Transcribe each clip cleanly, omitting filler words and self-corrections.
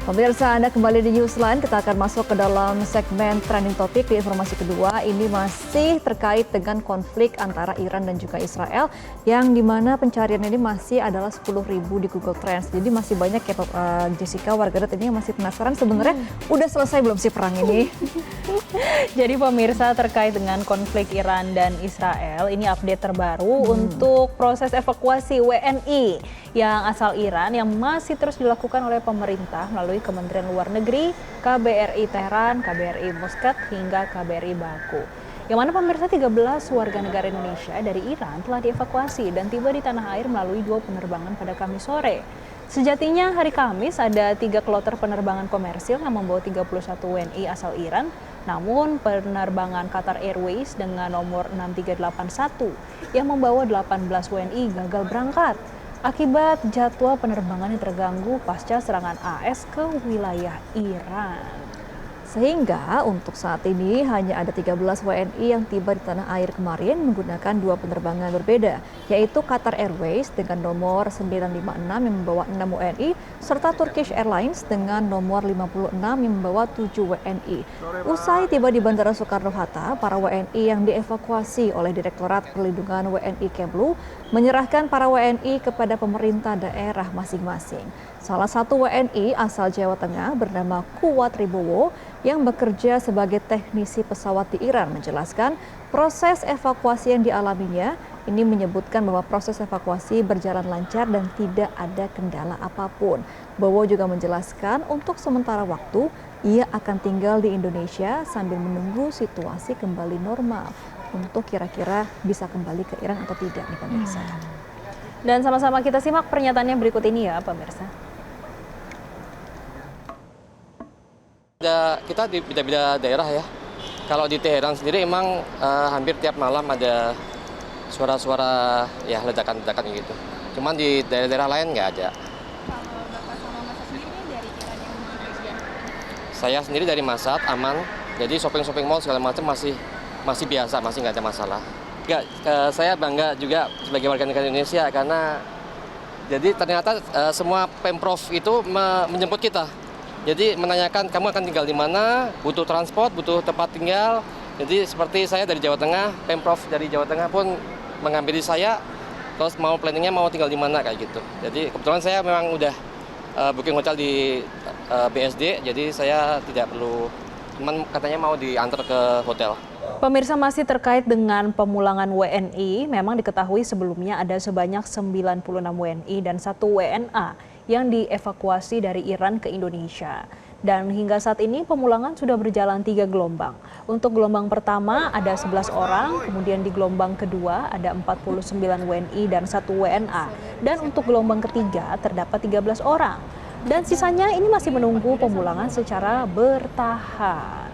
Pemirsa, Anda kembali di Newsline. Kita akan masuk ke dalam segmen trending topik di informasi kedua. Ini masih terkait dengan konflik antara Iran dan juga Israel, yang dimana pencarian ini masih adalah 10.000 di Google Trends. Jadi masih banyak ya Jessica, warganet ini yang masih penasaran sebenarnya udah selesai belum sih perang ini? Jadi pemirsa, terkait dengan konflik Iran dan Israel, ini update terbaru untuk proses evakuasi WNI yang asal Iran yang masih terus dilakukan oleh pemerintah melalui Kementerian Luar Negeri, KBRI Teheran, KBRI Muscat, hingga KBRI Baku. Yang mana pemirsa 13 warga negara Indonesia dari Iran telah dievakuasi dan tiba di tanah air melalui 2 penerbangan pada Kamis sore. Sejatinya hari Kamis ada 3 kloter penerbangan komersil yang membawa 31 WNI asal Iran, namun penerbangan Qatar Airways dengan nomor 6381 yang membawa 18 WNI gagal berangkat akibat jadwal penerbangan yang terganggu pasca serangan AS ke wilayah Iran. Sehingga untuk saat ini hanya ada 13 WNI yang tiba di tanah air kemarin menggunakan 2 penerbangan berbeda, yaitu Qatar Airways dengan nomor 956 yang membawa 6 WNI, serta Turkish Airlines dengan nomor 56 yang membawa 7 WNI. Usai tiba di Bandara Soekarno-Hatta, para WNI yang dievakuasi oleh Direktorat Perlindungan WNI Kemlu menyerahkan para WNI kepada pemerintah daerah masing-masing. Salah satu WNI asal Jawa Tengah bernama Kuat Ribowo yang bekerja sebagai teknisi pesawat di Iran menjelaskan proses evakuasi yang dialaminya. Ini menyebutkan bahwa proses evakuasi berjalan lancar dan tidak ada kendala apapun. Bowo juga menjelaskan untuk sementara waktu ia akan tinggal di Indonesia sambil menunggu situasi kembali normal untuk kira-kira bisa kembali ke Iran atau tidak nih pemirsa. Dan sama-sama kita simak pernyataannya berikut ini ya pemirsa. Kita di beda-beda daerah ya. Kalau di Teheran sendiri emang hampir tiap malam ada suara-suara ya ledakan-ledakan gitu. Cuman di daerah-daerah lain nggak ada. Kalau Bapak sama Mas sendiri dari Iran yang bagian? Saya sendiri dari Masat, aman. Jadi shopping mall segala macam masih biasa, masih nggak ada masalah. Saya bangga juga sebagai warga negara Indonesia karena jadi ternyata semua Pemprov itu menjemput kita. Jadi menanyakan kamu akan tinggal di mana, butuh transport, butuh tempat tinggal. Jadi seperti saya dari Jawa Tengah, Pemprov dari Jawa Tengah pun menghampiri saya, terus mau planningnya mau tinggal di mana kayak gitu. Jadi kebetulan saya memang udah booking hotel di BSD, jadi saya tidak perlu, teman katanya mau diantar ke hotel. Pemirsa, masih terkait dengan pemulangan WNI, memang diketahui sebelumnya ada sebanyak 96 WNI dan 1 WNA yang dievakuasi dari Iran ke Indonesia. Dan hingga saat ini pemulangan sudah berjalan 3 gelombang. Untuk gelombang pertama ada 11 orang, kemudian di gelombang kedua ada 49 WNI dan 1 WNA. Dan untuk gelombang ketiga terdapat 13 orang. Dan sisanya ini masih menunggu pemulangan secara bertahap.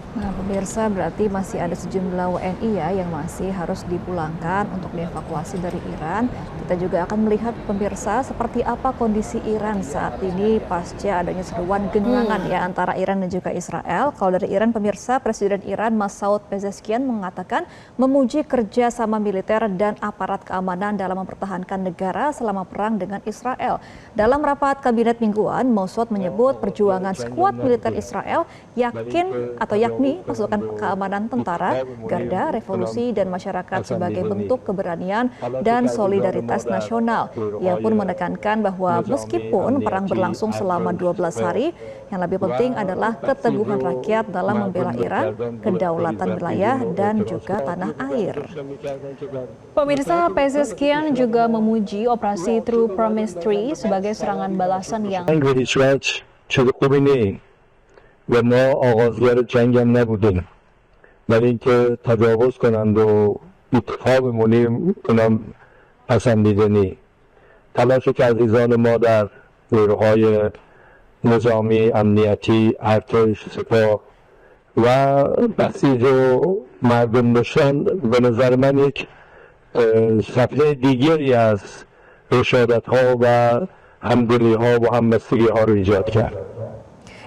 Nah pemirsa, berarti masih ada sejumlah WNI ya yang masih harus dipulangkan untuk dievakuasi dari Iran. Kita juga akan melihat pemirsa seperti apa kondisi Iran saat ini pasca adanya seruan genangan ya antara Iran dan juga Israel. Kalau dari Iran pemirsa, Presiden Iran Masoud Pezeshkian mengatakan memuji kerjasama militer dan aparat keamanan dalam mempertahankan negara selama perang dengan Israel. Dalam rapat kabinet mingguan, Masoud menyebut perjuangan skuad militer Israel yakni pasukan keamanan tentara, garda, revolusi, dan masyarakat sebagai bentuk keberanian dan solidaritas nasional. Ia pun menekankan bahwa meskipun perang berlangsung selama 12 hari, yang lebih penting adalah keteguhan rakyat dalam membela Iran, kedaulatan wilayah, dan juga tanah air. Pemirsa, Pezeshkian juga memuji operasi True Promise 3 sebagai serangan balasan yang و ما آغازگر جنگ هم نبودیم ولی اینکه تجاوز کنند و اتفاقمونی اونم پسندیده نی تلاش که عزیزان ما در نیروهای نظامی امنیتی ارتش سپاه و بسیج و مردم داشتن به نظر من یک صفحه دیگری از رشادت ها و همدلی ها و همبستگی ها رو ایجاد کرد.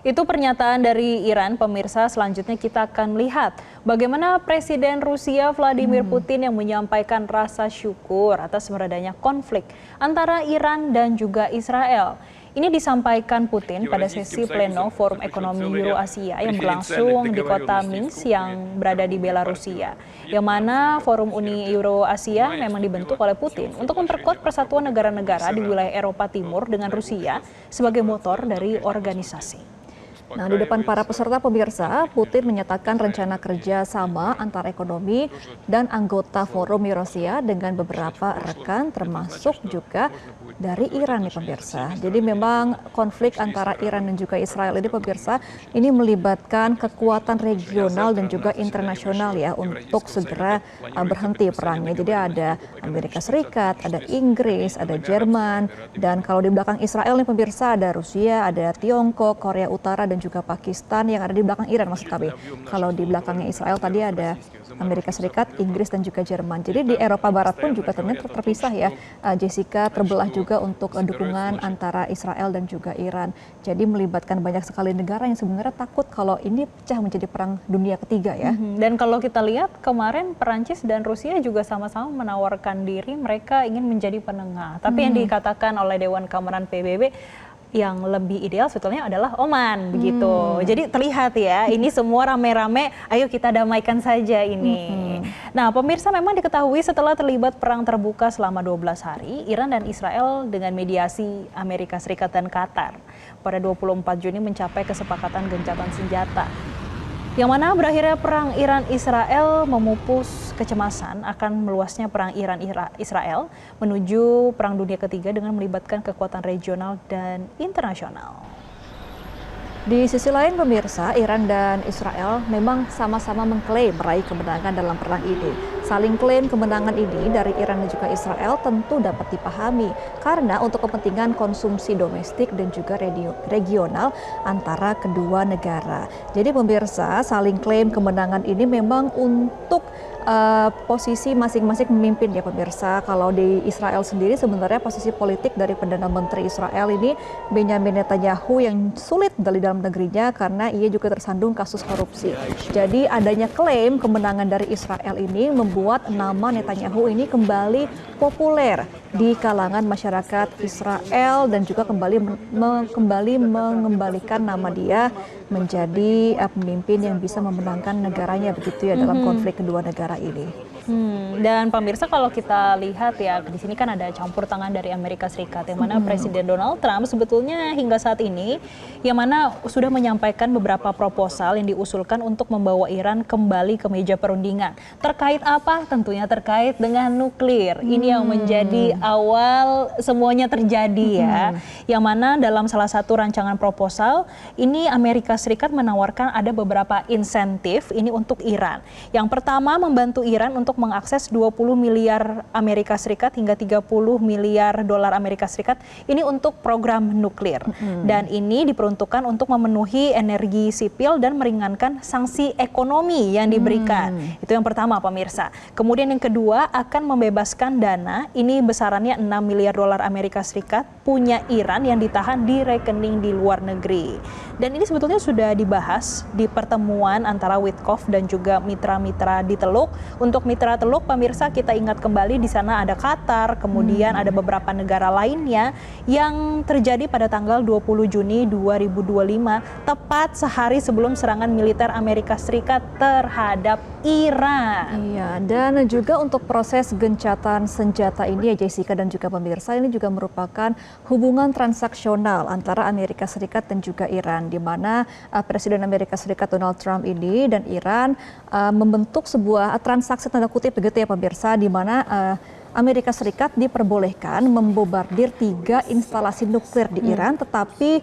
Itu pernyataan dari Iran, pemirsa. Selanjutnya kita akan melihat bagaimana Presiden Rusia Vladimir Putin yang menyampaikan rasa syukur atas meredanya konflik antara Iran dan juga Israel. Ini disampaikan Putin pada sesi pleno Forum Ekonomi Euro-Asia yang berlangsung di kota Minsk yang berada di Belarusia. Yang mana Forum Uni Euro-Asia memang dibentuk oleh Putin untuk memperkuat persatuan negara-negara di wilayah Eropa Timur dengan Rusia sebagai motor dari organisasi. Nah, di depan para peserta pemirsa, Putin menyatakan rencana kerja sama antara ekonomi dan anggota Forum Eurasia dengan beberapa rekan termasuk juga dari Iran nih pemirsa. Jadi memang konflik antara Iran dan juga Israel ini pemirsa ini melibatkan kekuatan regional dan juga internasional ya untuk segera berhenti perangnya. Jadi ada Amerika Serikat, ada Inggris, ada Jerman, dan kalau di belakang Israel nih pemirsa ada Rusia, ada Tiongkok, Korea Utara dan juga Pakistan yang ada di belakang Iran maksud kami. Kalau di belakangnya Israel tadi ada Amerika Serikat, Inggris dan juga Jerman. Jadi di Eropa Barat pun juga ternyata terpisah ya, Jessica, terbelah juga untuk dukungan antara Israel dan juga Iran. Jadi melibatkan banyak sekali negara yang sebenarnya takut kalau ini pecah menjadi perang dunia ketiga ya. Dan kalau kita lihat kemarin Perancis dan Rusia juga sama-sama menawarkan diri mereka ingin menjadi penengah. Tapi yang dikatakan oleh Dewan Keamanan PBB yang lebih ideal sebetulnya adalah Oman begitu. Jadi terlihat ya, ini semua rame-rame, ayo kita damaikan saja ini. Nah, pemirsa memang diketahui setelah terlibat perang terbuka selama 12 hari, Iran dan Israel dengan mediasi Amerika Serikat dan Qatar pada 24 Juni mencapai kesepakatan gencatan senjata. Yang mana berakhirnya perang Iran-Israel memupus kecemasan akan meluasnya perang Iran-Israel menuju perang dunia ketiga dengan melibatkan kekuatan regional dan internasional. Di sisi lain pemirsa, Iran dan Israel memang sama-sama mengklaim meraih kemenangan dalam perang ini. Saling klaim kemenangan ini dari Iran dan juga Israel tentu dapat dipahami karena untuk kepentingan konsumsi domestik dan juga regional antara kedua negara. Jadi pemirsa, saling klaim kemenangan ini memang untuk posisi masing-masing memimpin ya pemirsa. Kalau di Israel sendiri sebenarnya posisi politik dari Perdana Menteri Israel ini Benjamin Netanyahu yang sulit dari dalam negerinya karena ia juga tersandung kasus korupsi. Jadi adanya klaim kemenangan dari Israel ini membuat nama Netanyahu ini kembali populer di kalangan masyarakat Israel dan juga kembali mengembalikan nama dia menjadi pemimpin yang bisa memenangkan negaranya begitu ya dalam konflik kedua negara ini. Dan pemirsa kalau kita lihat ya di sini kan ada campur tangan dari Amerika Serikat yang mana Presiden Donald Trump sebetulnya hingga saat ini yang mana sudah menyampaikan beberapa proposal yang diusulkan untuk membawa Iran kembali ke meja perundingan. Terkait apa? Tentunya terkait dengan nuklir. Ini yang menjadi awal semuanya terjadi ya. Yang mana dalam salah satu rancangan proposal ini Amerika Serikat menawarkan ada beberapa insentif ini untuk Iran. Yang pertama membantu Iran untuk mengakses 20 miliar Amerika Serikat hingga 30 miliar dolar Amerika Serikat ini untuk program nuklir. Dan ini diperuntukkan untuk memenuhi energi sipil dan meringankan sanksi ekonomi yang diberikan. Itu yang pertama pemirsa. Kemudian yang kedua akan membebaskan dana, ini besarannya 6 miliar dolar Amerika Serikat punya Iran yang ditahan di rekening di luar negeri. Dan ini sebetulnya sudah dibahas di pertemuan antara Witkoff dan juga mitra-mitra di Teluk. Untuk mitra Teluk, pemirsa kita ingat kembali di sana ada Qatar, kemudian ada beberapa negara lainnya yang terjadi pada tanggal 20 Juni 2025, tepat sehari sebelum serangan militer Amerika Serikat terhadap Iran. Iya, dan juga untuk proses gencatan senjata ini ya Jessica dan juga pemirsa, ini juga merupakan hubungan transaksional antara Amerika Serikat dan juga Iran, di mana Presiden Amerika Serikat Donald Trump ini dan Iran membentuk sebuah transaksi tanda kutip begitu ya pemirsa, di mana Amerika Serikat diperbolehkan membombardir 3 instalasi nuklir di Iran, tetapi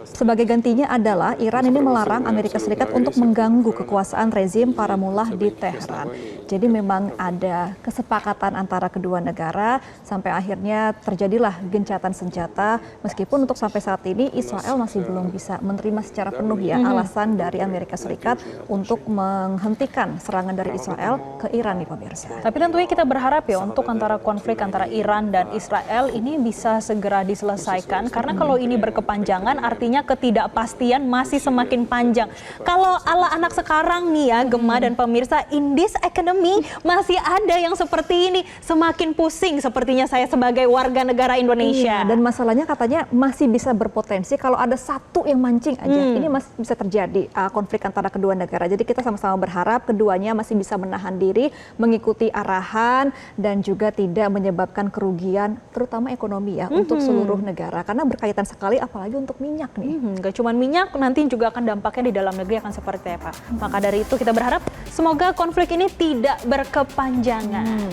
sebagai gantinya adalah Iran ini melarang Amerika Serikat untuk mengganggu kekuasaan rezim para mullah di Teheran. Jadi memang ada kesepakatan antara kedua negara sampai akhirnya terjadilah gencatan senjata, meskipun untuk sampai saat ini Israel masih belum bisa menerima secara penuh ya alasan dari Amerika Serikat untuk menghentikan serangan dari Israel ke Iran nih pemirsa. Tapi tentunya kita berharap berharap ya untuk konflik antara Iran dan Israel ini bisa segera diselesaikan, karena kalau ini berkepanjangan artinya ketidakpastian masih semakin panjang. Kalau ala anak sekarang nih ya, Gemma dan pemirsa, in this economy masih ada yang seperti ini, semakin pusing sepertinya saya sebagai warga negara Indonesia. Iya, dan masalahnya katanya masih bisa berpotensi kalau ada satu yang mancing aja, ini masih bisa terjadi konflik antara kedua negara. Jadi kita sama-sama berharap keduanya masih bisa menahan diri, mengikuti arahan, dan juga tidak menyebabkan kerugian, terutama ekonomi ya, untuk seluruh negara. Karena berkaitan sekali, apalagi untuk minyak nih. Gak cuma minyak, nanti juga akan dampaknya di dalam negeri akan seperti apa. Maka dari itu kita berharap semoga konflik ini tidak berkepanjangan.